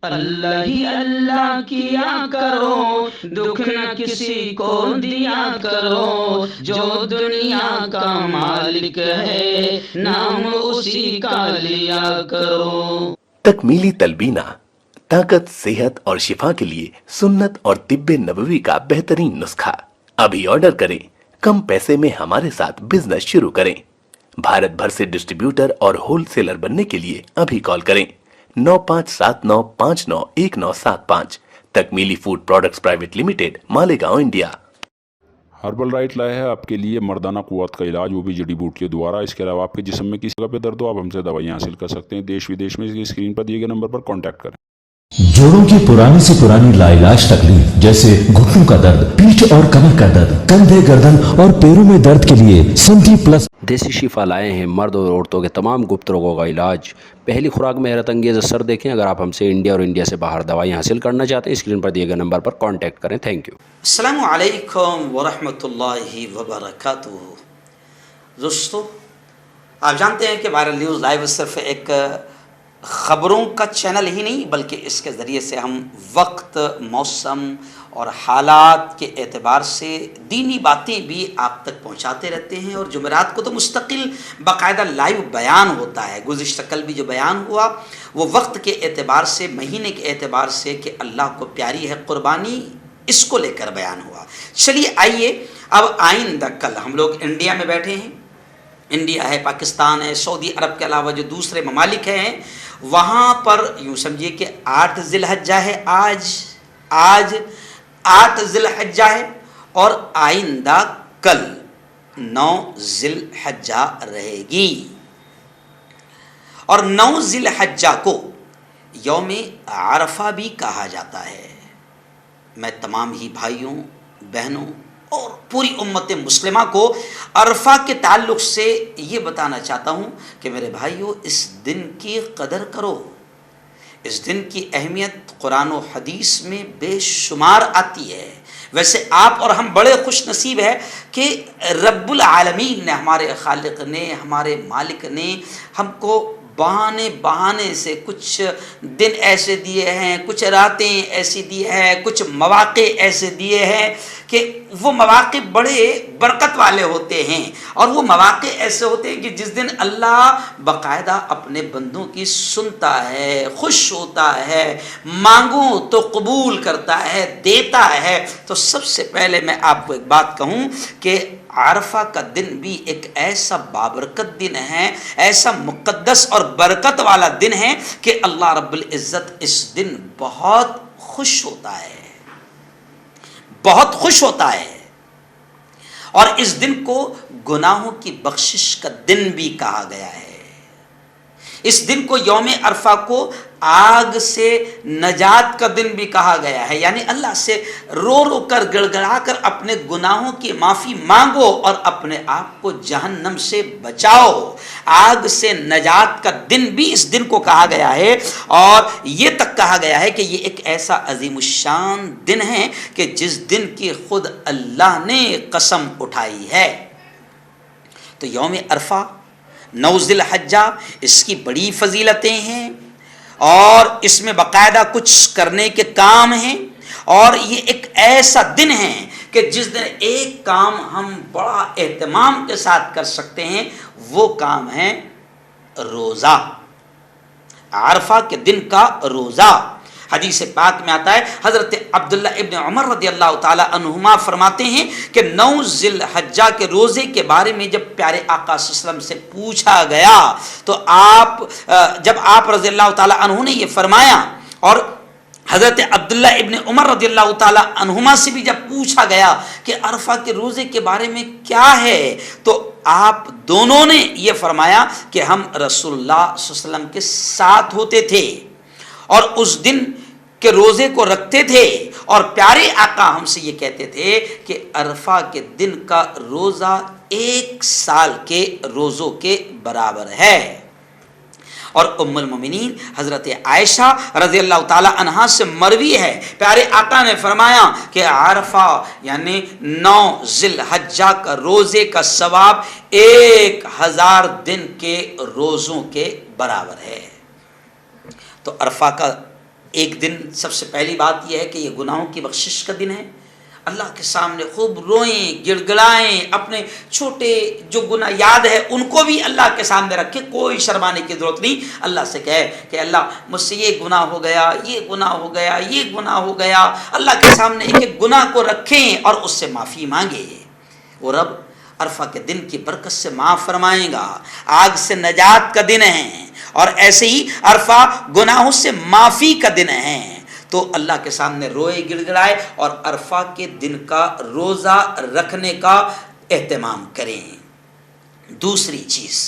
اللہ ہی اللہ کیا کرو، دکھ نہ کسی کو دیا کرو، جو دنیا کا مالک ہے نام اسی کا لیا کرو۔ تکمیلی تلبینہ طاقت، صحت اور شفا کے لیے سنت اور طب نبوی کا بہترین نسخہ۔ ابھی آرڈر کریں، کم پیسے میں ہمارے ساتھ بزنس شروع کریں۔ بھارت بھر سے ڈسٹریبیوٹر اور ہول سیلر بننے کے لیے ابھی کال کریں 9579591975۔ Takmili food products private limited, Malegaon, India. Herbal right لائے ہے آپ کے لیے مردانہ قوت کا علاج، وہ بھی جڑی بوٹیوں دوارا۔ اس کے علاوہ آپ کے جسم میں کسی جگہ پہ درد ہو، آپ ہم سے دوائیاں حاصل کر سکتے ہیں دیش ودیش میں۔ اسکرین پر دیے گئے نمبر پر کانٹیکٹ کریں۔ جوڑوں کی پرانی سے پرانی لاعلاج تکلیف جیسے گھٹنوں کا درد، پیٹھ اور کمر کا درد، کندھے، گردن اور پیروں میں درد کے لیے سنٹی پلس دیسی شفا لائے ہیں مرد اور عورتوں کے تمام گپت روگوں کا علاج۔ پہلی خوراک میں حیرت انگیز اثر دیکھیں۔ اگر آپ ہم سے انڈیا اور انڈیا سے باہر دوائیں حاصل کرنا چاہتے ہیں، اسکرین پر دیے گئے نمبر پر کانٹیکٹ کریں۔ Thank you. السلام علیکم ورحمۃ اللہ وبرکاتہ۔ دوستو، آپ جانتے ہیں کہ وائرل نیوز لائیو صرف ایک خبروں کا چینل ہی نہیں، بلکہ اس کے ذریعے سے ہم وقت، موسم اور حالات کے اعتبار سے دینی باتیں بھی آپ تک پہنچاتے رہتے ہیں۔ اور جمعرات کو تو مستقل باقاعدہ لائیو بیان ہوتا ہے۔ گزشتہ کل بھی جو بیان ہوا وہ وقت کے اعتبار سے، مہینے کے اعتبار سے کہ اللہ کو پیاری ہے قربانی، اس کو لے کر بیان ہوا۔ چلیے آئیے اب آئندہ کل ہم لوگ انڈیا میں بیٹھے ہیں، انڈیا ہے، پاکستان ہے، سعودی عرب کے علاوہ جو دوسرے ممالک ہیں، وہاں پر یوں سمجھیے کہ 8 ذی الحجہ ہے۔ آج 8 ذی الحجہ ہے اور آئندہ کل 9 ذی الحجہ رہے گی۔ اور 9 ذی الحجہ کو یوم عرفہ بھی کہا جاتا ہے۔ میں تمام ہی بھائیوں، بہنوں اور پوری امت مسلمہ کو عرفہ کے تعلق سے یہ بتانا چاہتا ہوں کہ میرے بھائیوں، اس دن کی قدر کرو۔ اس دن کی اہمیت قرآن و حدیث میں بے شمار آتی ہے۔ ویسے آپ اور ہم بڑے خوش نصیب ہیں کہ رب العالمین نے، ہمارے خالق نے، ہمارے مالک نے ہم کو بہانے سے کچھ دن ایسے دیے ہیں، کچھ راتیں ایسی دی ہیں، کچھ مواقع ایسے دیے ہیں کہ وہ مواقع بڑے برکت والے ہوتے ہیں۔ اور وہ مواقع ایسے ہوتے ہیں کہ جس دن اللہ باقاعدہ اپنے بندوں کی سنتا ہے، خوش ہوتا ہے، مانگو تو قبول کرتا ہے، دیتا ہے۔ تو سب سے پہلے میں آپ کو ایک بات کہوں کہ عرفہ کا دن بھی ایک ایسا بابرکت دن ہے، ایسا مقدس اور برکت والا دن ہے کہ اللہ رب العزت اس دن بہت خوش ہوتا ہے، بہت خوش ہوتا ہے۔ اور اس دن کو گناہوں کی بخشش کا دن بھی کہا گیا ہے۔ اس دن کو یوم عرفہ کو آگ سے نجات کا دن بھی کہا گیا ہے، یعنی اللہ سے رو رو کر، گڑ گڑا کر اپنے گناہوں کی معافی مانگو اور اپنے آپ کو جہنم سے بچاؤ۔ آگ سے نجات کا دن بھی اس دن کو کہا گیا ہے، اور یہ تک کہا گیا ہے کہ یہ ایک ایسا عظیم الشان دن ہے کہ جس دن کی خود اللہ نے قسم اٹھائی ہے۔ تو یوم عرفہ 9 ذی الحجہ، اس کی بڑی فضیلتیں ہیں اور اس میں باقاعدہ کچھ کرنے کے کام ہیں، اور یہ ایک ایسا دن ہے کہ جس دن ایک کام ہم بڑا اہتمام کے ساتھ کر سکتے ہیں، وہ کام ہے روزہ، عرفہ کے دن کا روزہ۔ حدیث پاک میں آتا ہے، حضرت عبداللہ ابن عمر رضی اللہ تعالی عنہما فرماتے ہیں کہ 9 ذی الحجہ کے روزے کے بارے میں جب پیارے آقا صلی اللہ علیہ وسلم سے پوچھا گیا تو جب آپ رضی اللہ تعالی عنہ نے یہ فرمایا، اور حضرت عبداللہ ابن عمر رضی اللہ تعالی عنہما سے بھی جب پوچھا گیا کہ عرفہ کے روزے کے بارے میں کیا ہے، تو آپ دونوں نے یہ فرمایا کہ ہم رسول اللہ صلی اللہ علیہ وسلم کے ساتھ ہوتے تھے اور اس دن کے روزے کو رکھتے تھے، اور پیارے آقا ہم سے یہ کہتے تھے کہ عرفہ کے دن کا روزہ 1 سال کے روزوں کے برابر ہے۔ اور ام المومنین حضرت عائشہ رضی اللہ تعالی عنہا سے مروی ہے، پیارے آقا نے فرمایا کہ عرفہ یعنی 9 ذی الحجہ کا روزے کا ثواب 1000 دن کے روزوں کے برابر ہے۔ تو عرفہ کا ایک دن سب سے پہلی بات یہ ہے کہ یہ گناہوں کی بخشش کا دن ہے. اللہ کے سامنے خوب روئیں، گڑ گڑائیں، اپنے چھوٹے جو گناہ یاد ہے ان کو بھی اللہ کے سامنے رکھیں، کوئی شرمانے کی ضرورت نہیں. اللہ سے کہے کہ اللہ مجھ سے یہ گناہ ہو گیا، یہ گناہ ہو گیا، یہ گناہ ہو گیا. اللہ کے سامنے ایک ایک گناہ کو رکھیں اور اس سے معافی مانگے. وہ رب عرفہ کے دن کی برکت سے معاف فرمائے گا. آگ سے نجات کا دن ہے اور ایسے ہی عرفہ گناہوں سے معافی کا دن ہے. تو اللہ کے سامنے روئے گڑ گڑائے اور عرفہ کے دن کا روزہ رکھنے کا اہتمام کریں. دوسری چیز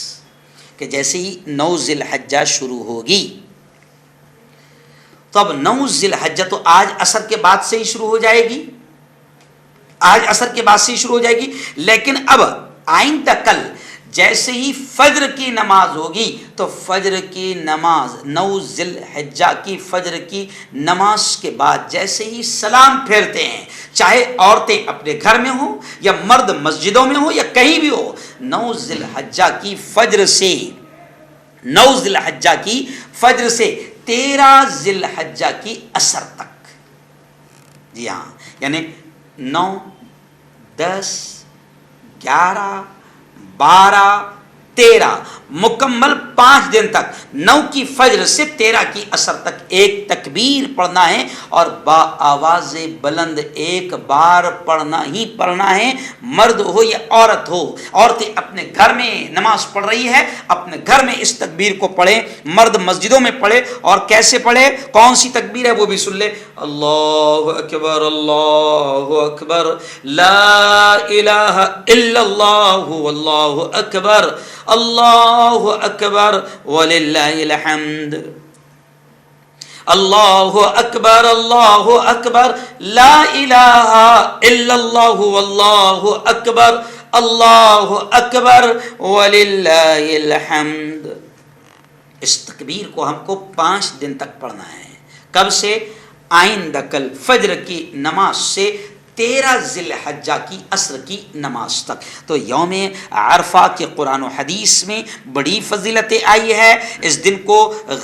کہ جیسے ہی 9 ذی الحجہ شروع ہوگی تو اب 9 ذی الحجہ تو آج عصر کے بعد سے ہی شروع ہو جائے گی، آج عصر کے بعد سے ہی شروع ہو جائے گی. لیکن اب آئندہ کل جیسے ہی فجر کی نماز ہوگی تو فجر کی نماز 9 ذی الحجہ کی فجر کی نماز کے بعد جیسے ہی سلام پھیرتے ہیں، چاہے عورتیں اپنے گھر میں ہوں یا مرد مسجدوں میں ہوں یا کہیں بھی ہو، 9 ذی الحجہ کی فجر سے 9 ذی الحجہ کی فجر سے 13 ذی الحجہ کی عصر تک، جی ہاں، یعنی 9 10 11 12 13 مکمل 5 دن تک 9 کی فجر سے 13 کی عصر تک ایک تکبیر پڑھنا ہے اور با آواز بلند ایک بار پڑھنا ہی پڑھنا ہے، مرد ہو یا عورت ہو. عورتیں اپنے گھر میں نماز پڑھ رہی ہے، اپنے گھر میں اس تکبیر کو پڑھیں، مرد مسجدوں میں پڑھے. اور کیسے پڑھے، کون سی تکبیر ہے وہ بھی سن لے. اللہ اکبر اللہ اکبر لا الہ الا اللہ واللہ اکبر اللہ اکبر وللہ الحمد اللہ اکبر لا الہ الا اللہ واللہ اکبر اللہ اکبر وللہ الحمد. اس تکبیر کو ہم کو 5 دن تک پڑھنا ہے. کب سے؟ آئندہ کل فجر کی نماز سے 13 ذی الحجہ کی عصر کی نماز تک. تو یوم عرفہ کے قرآن و حدیث میں بڑی فضیلتیں آئی ہے. اس دن کو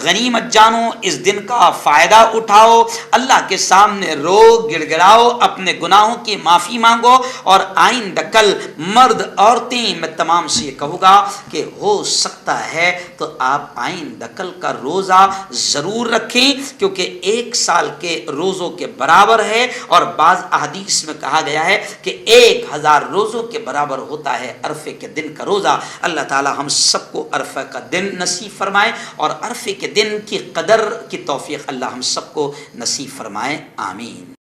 غنیمت جانو، اس دن کا فائدہ اٹھاؤ، اللہ کے سامنے رو گڑ گڑاؤ، اپنے گناہوں کی معافی مانگو. اور آئندہ کل مرد عورتیں میں تمام سے یہ کہوں گا کہ ہو سکتا ہے تو آپ آئندہ کل کا روزہ ضرور رکھیں، کیونکہ 1 سال کے روزوں کے برابر ہے. اور بعض احادیث میں کہا گیا ہے کہ 1000 روزوں کے برابر ہوتا ہے عرفے کے دن کا روزہ. اللہ تعالی ہم سب کو عرفہ کا دن نصیب فرمائے اور عرفے کے دن کی قدر کی توفیق اللہ ہم سب کو نصیب فرمائے. آمین.